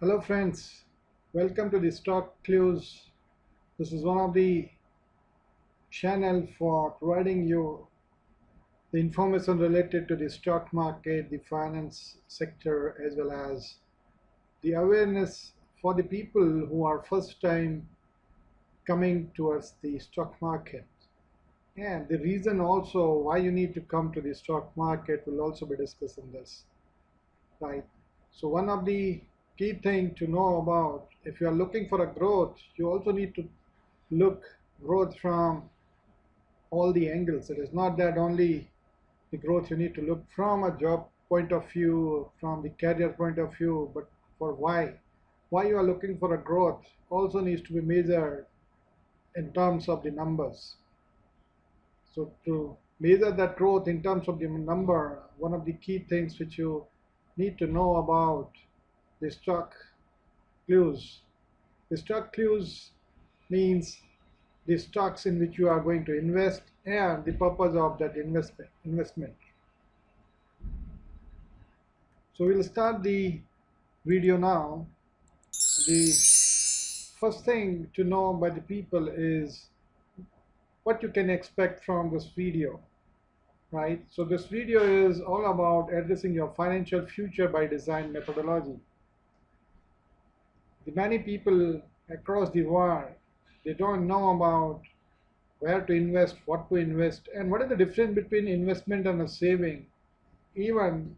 Hello friends, welcome to the Stock Clues. This is one of the channel for providing you the information related to the stock market, the finance sector, as well as the awareness for the people who are first time coming towards the stock market. And the reason also why you need to come to the stock market will also be discussed in this, right? So one of the key thing to know about, if you are looking for a growth, you also need to look growth from all the angles. It is not that only the growth you need to look from a job point of view, from the career point of view, but for why you are looking for a growth also needs to be measured in terms of the numbers. So to measure that growth in terms of the number, one of the key things which you need to know about the stock clues. The stock clues means the stocks in which you are going to invest and the purpose of that investment. So we'll start the video now. The first thing to know by the people is what you can expect from this video, right? So this video is all about addressing your financial future by design methodology. The many people across the world, they don't know about where to invest, what to invest, and what is the difference between investment and a saving. Even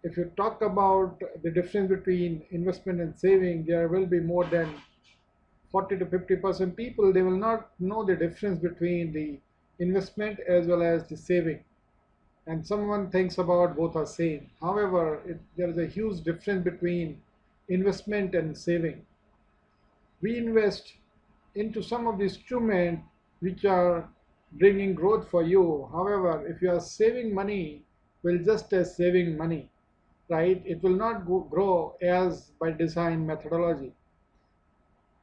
if you talk about the difference between investment and saving, there will be more than 40 to 50% people, they will not know the difference between the investment as well as the saving. And someone thinks about both are same. However, there is a huge difference between investment and saving. We invest into some of the instruments which are bringing growth for you. However, if you are saving money, will just as saving money, right? It will not grow as by design methodology.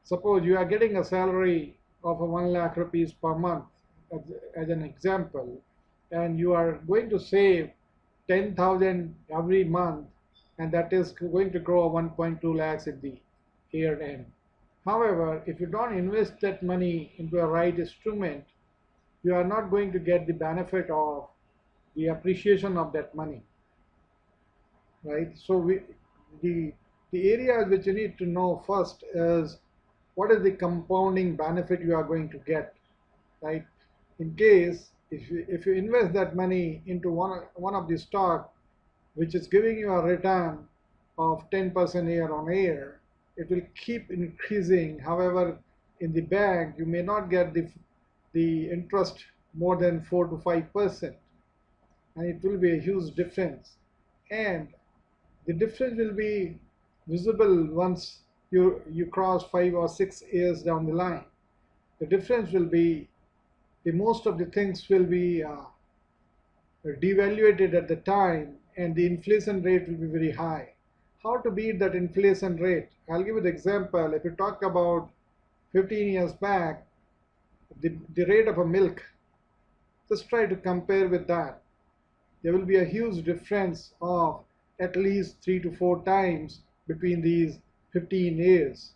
Suppose you are getting a salary of a 1 lakh rupees per month, as an example, and you are going to save 10,000 every month, and that is going to grow 1.2 lakhs at the year end. However, if you don't invest that money into a right instrument, you are not going to get the benefit of the appreciation of that money, right? So the the areas which you need to know first is what is the compounding benefit you are going to get, right? In case if you invest that money into one of the stock which is giving you a return of 10% year on year, it will keep increasing. However, in the bank, you may not get the interest more than 4 to 5%, and it will be a huge difference. And the difference will be visible once you cross 5 or 6 years down the line. The difference will be the most of the things will be devaluated at the time, and the inflation rate will be very high. How to beat that inflation rate? I'll give you the example. If you talk about 15 years back, the rate of a milk, just try to compare with that. There will be a huge difference of at least 3 to 4 times between these 15 years.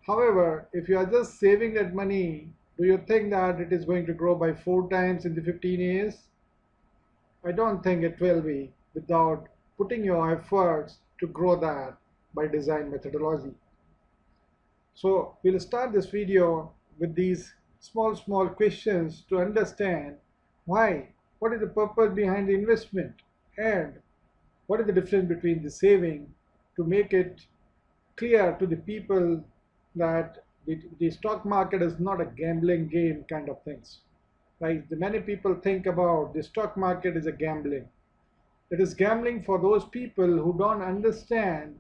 However, if you are just saving that money, do you think that it is going to grow by 4 times in the 15 years? I don't think it will be without putting your efforts to grow that by design methodology. So we'll start this video with these small questions to understand why, what is the purpose behind the investment, and what is the difference between the saving, to make it clear to the people that the stock market is not a gambling game kind of things, right? The many people think about the stock market is a gambling. It is gambling for those people who don't understand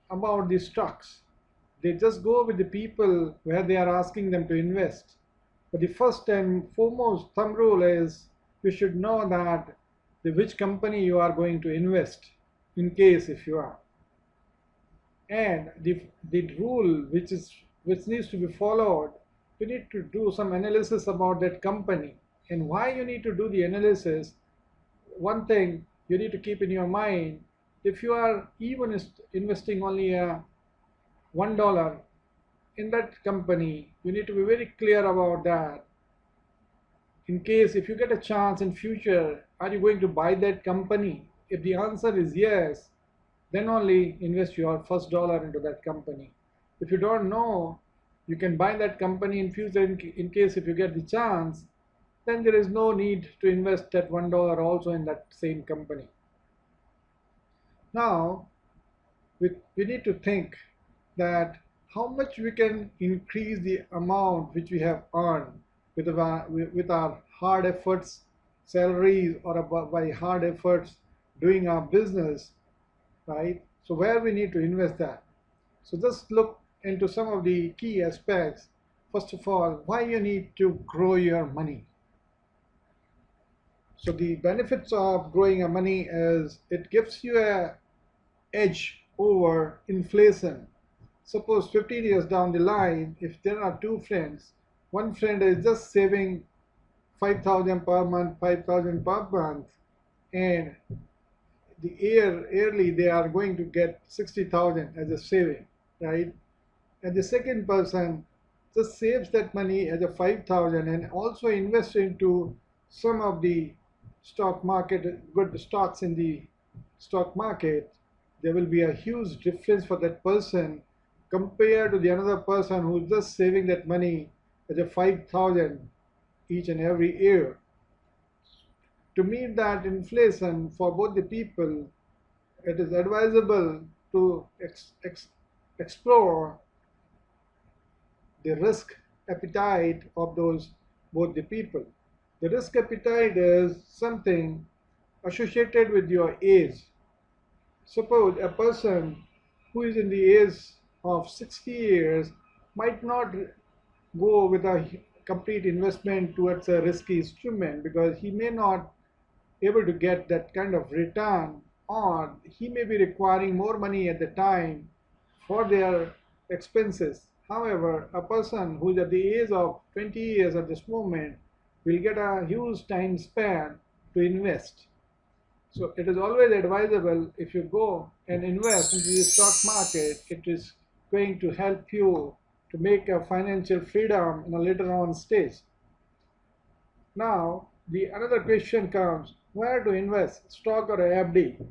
about the stocks. They just go with the people where they are asking them to invest. But the first and foremost thumb rule is you should know that which company you are going to invest, in case if you are. And the rule which needs to be followed, you need to do some analysis about that company. And why you need to do the analysis, one thing you need to keep in your mind, if you are even investing only a $1 in that company, you need to be very clear about that. In case if you get a chance in future, are you going to buy that company? If the answer is yes, then only invest your first dollar into that company. If you don't know, you can buy that company in future in case if you get the chance, then there is no need to invest that $1 also in that same company. Now, we need to think that how much we can increase the amount which we have earned with our hard efforts, salaries, or by hard efforts doing our business, right? So where we need to invest that. So just look into some of the key aspects. First of all, why you need to grow your money. So the benefits of growing your money is it gives you a edge over inflation. Suppose 15 years down the line, if there are two friends, one friend is just saving 5,000 per month, 5,000 per month, and yearly they are going to get 60,000 as a saving, right? And the second person just saves that money as a 5,000 and also invests into some of the stock market, good stocks in the stock market. There will be a huge difference for that person compared to the another person who's just saving that money as a 5,000 each and every year. To meet that inflation for both the people, it is advisable to explore the risk appetite of those both the people. The risk appetite is something associated with your age. Suppose a person who is in the age of 60 years might not go with a complete investment towards a risky instrument because he may not able to get that kind of return, or he may be requiring more money at the time for their expenses. However, a person who is at the age of 20 years at this moment will get a huge time span to invest. So it is always advisable if you go and invest into the stock market, it is going to help you to make a financial freedom in a later on stage. Now, the another question comes, where to invest, stock or FD?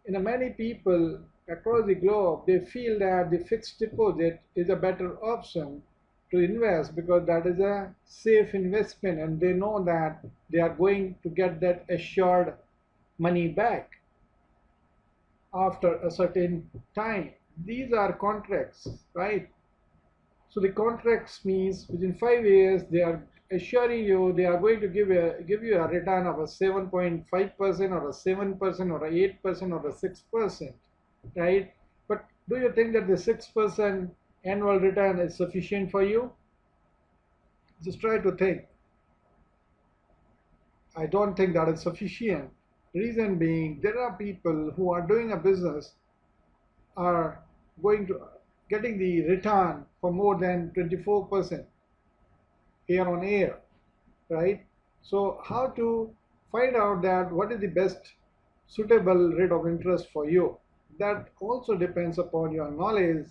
Many people across the globe, they feel that the fixed deposit is a better option to invest because that is a safe investment and they know that they are going to get that assured money back after a certain time. These are contracts, right? So the contracts means within 5 years they are assuring you they are going to give you a return of a 7.5% or a 7% or a 8% or a 6%, right? But do you think that the 6% annual return is sufficient for you? Just try to think. I don't think that is sufficient. Reason being, there are people who are doing a business are going to getting the return for more than 24% year on year, right? So how to find out that what is the best suitable rate of interest for you? That also depends upon your knowledge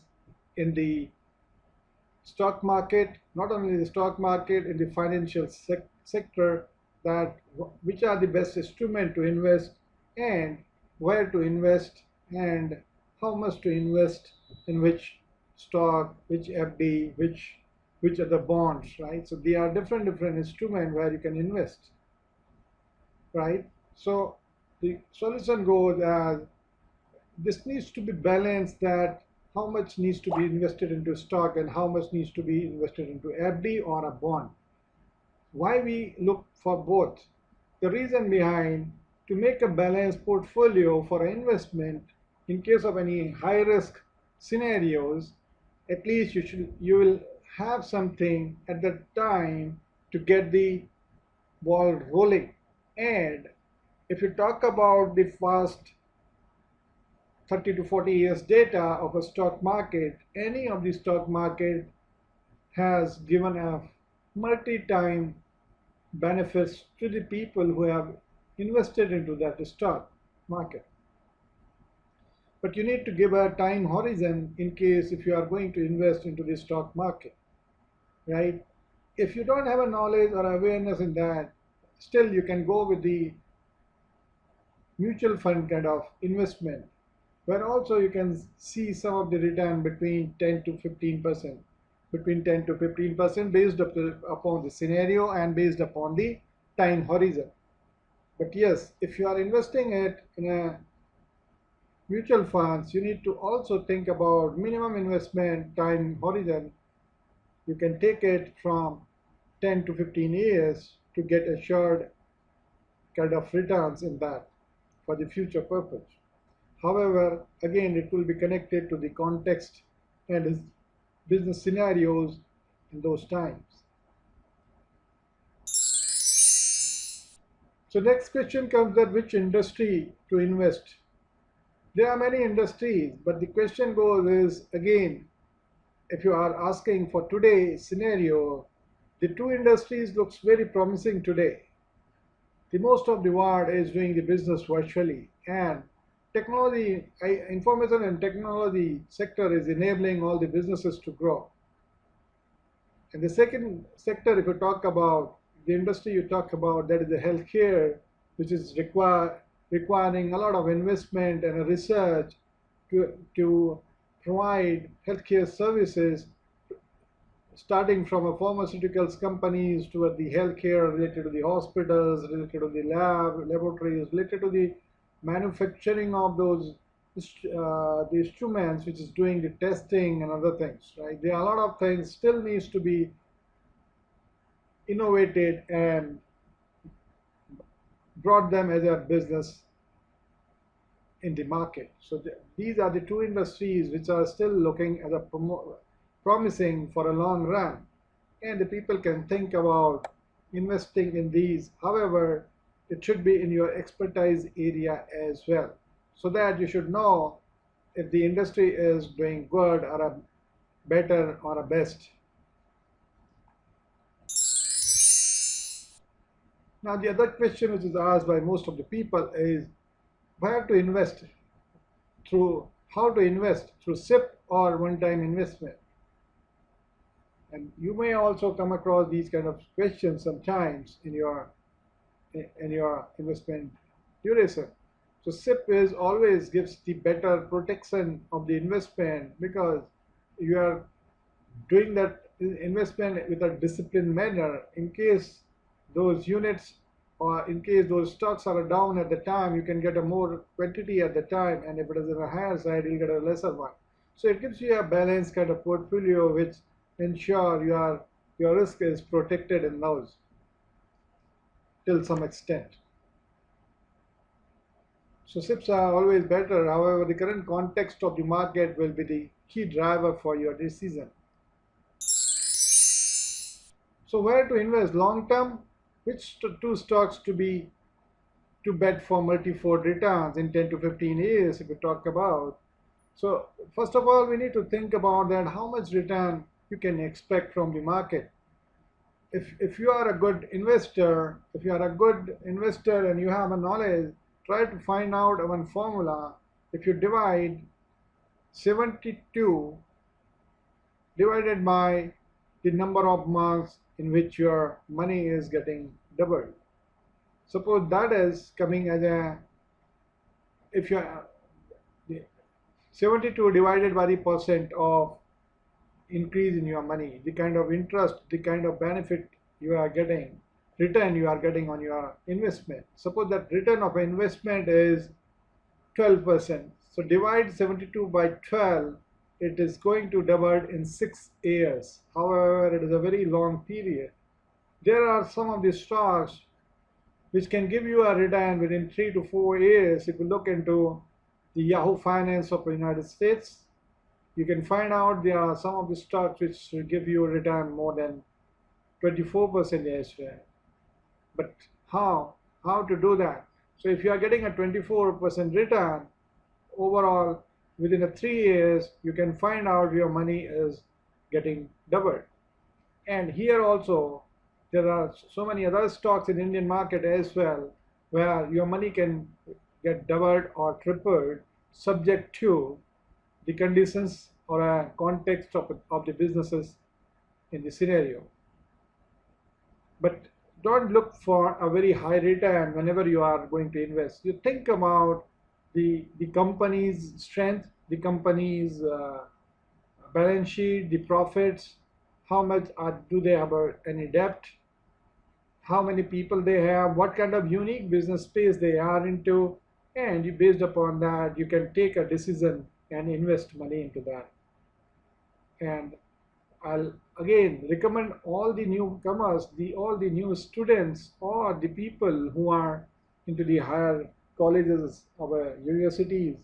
in the stock market, not only the stock market, in the financial sector, that which are the best instrument to invest and where to invest and how much to invest in which stock, which FD, which are the bonds, right? So there are different instruments where you can invest, right? So the solution goes as this needs to be balanced, that how much needs to be invested into stock and how much needs to be invested into FD or a bond. Why we look for both? The reason behind, to make a balanced portfolio for investment in case of any high risk scenarios, at least you will have something at that time to get the ball rolling. And if you talk about the past 30 to 40 years data of a stock market, any of the stock market has given a multi-time benefits to the people who have invested into that stock market. but you need to give a time horizon in case if you are going to invest into the stock market, right? If you don't have a knowledge or awareness in that, still you can go with the mutual fund kind of investment, where also you can see some of the return between 10 to 15%, between 10 to 15% based upon the scenario and based upon the time horizon. But yes, if you are investing it in a mutual funds, you need to also think about minimum investment time horizon. You can take it from 10 to 15 years to get assured kind of returns in that for the future purpose. However, again, it will be connected to the context and business scenarios in those times. So next question comes that which industry to invest. There are many industries, but the question goes is again, if you are asking for today's scenario, the two industries looks very promising today. The most of the world is doing the business virtually, and information and technology sector is enabling all the businesses to grow. And the second sector, if you talk about the industry you talk about, that is the healthcare, which is requiring a lot of investment and research to provide healthcare services, starting from a pharmaceuticals companies to the healthcare related to the hospitals, related to the laboratories, related to the manufacturing of those the instruments, which is doing the testing and other things. Right? There are a lot of things still needs to be innovated and brought them as a business in the market. So these are the two industries which are still looking as a promising for a long run, and the people can think about investing in these. However, it should be in your expertise area as well, so that you should know if the industry is doing good or a better or a best. Now the other question which is asked by most of the people is where to invest through, how to invest through SIP or one-time investment. And you may also come across these kind of questions sometimes in your investment duration. So SIP is always gives the better protection of the investment because you are doing that investment with a disciplined manner. In case those units or in case those stocks are down at the time, you can get a more quantity at the time, and if it is on a higher side, you'll get a lesser one. So it gives you a balanced kind of portfolio which ensure your risk is protected in those till some extent. So SIPs are always better. However, the current context of the market will be the key driver for your decision. So where to invest long term? Which two stocks to bet for multi-fold returns in 10 to 15 years if we talk about. So first of all, we need to think about that how much return you can expect from the market. If you are a good investor, if you are a good investor and you have a knowledge, try to find out one formula. If you divide 72 divided by the number of months in which your money is getting doubled. Suppose that is coming as a, if you are 72 divided by the percent of increase in your money, the kind of interest, the kind of benefit you are getting, return you are getting on your investment. Suppose that return of investment is 12%. So divide 72 by 12, it is going to double in 6 years. However, it is a very long period. There are some of the stocks which can give you a return within 3 to 4 years. If you look into the Yahoo Finance of the United States, you can find out there are some of the stocks which will give you a return more than 24% as well. But how to do that? So if you are getting a 24% return overall within a 3 years, you can find out your money is getting doubled. And here also there are so many other stocks in Indian market as well where your money can get doubled or tripled. subject to the conditions or a context of the businesses in the scenario. But don't look for a very high return whenever you are going to invest. You think about the company's strength, the company's balance sheet, the profits, how much do they have any debt, how many people they have, what kind of unique business space they are into, and based upon that, you can take a decision and invest money into that. And I'll again recommend all the newcomers, all the new students, or the people who are into the higher colleges or universities.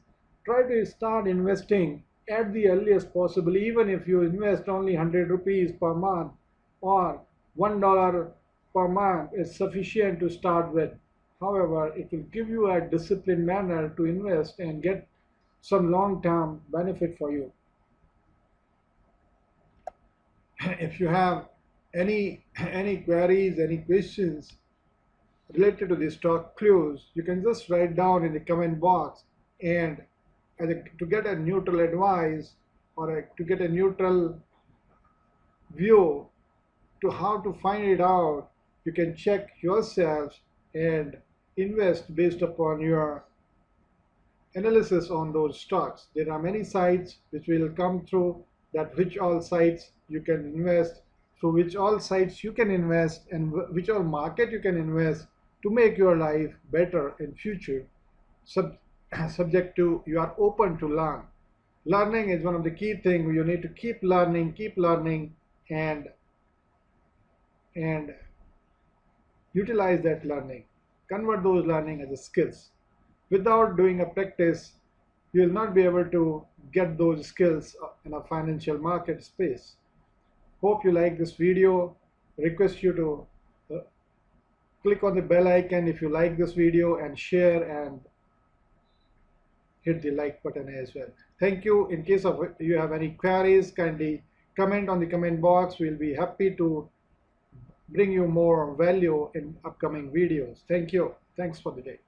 Try to start investing at the earliest possible, even if you invest only 100 rupees per month or $1 per month is sufficient to start with. However, it will give you a disciplined manner to invest and get some long-term benefit for you. If you have any queries, any questions related to the stock clues, you can just write down in the comment box, and to get a neutral advice or to get a neutral view to how to find it out, you can check yourselves and invest based upon your analysis on those stocks. There are many sites which will come through that which all sites you can invest, through which all sites you can invest, and which all market you can invest to make your life better in future, subject to you are open to learn. Learning is one of the key things. You need to keep learning, and utilize that learning. Convert those learning as a skills. Without doing a practice, you will not be able to get those skills in a financial market space. Hope you like this video. Request you to click on the bell icon if you like this video, and share and hit the like button as well. Thank you. In case of you have any queries, kindly comment on the comment box. We'll be happy to bring you more value in upcoming videos. Thank you. Thanks for the day.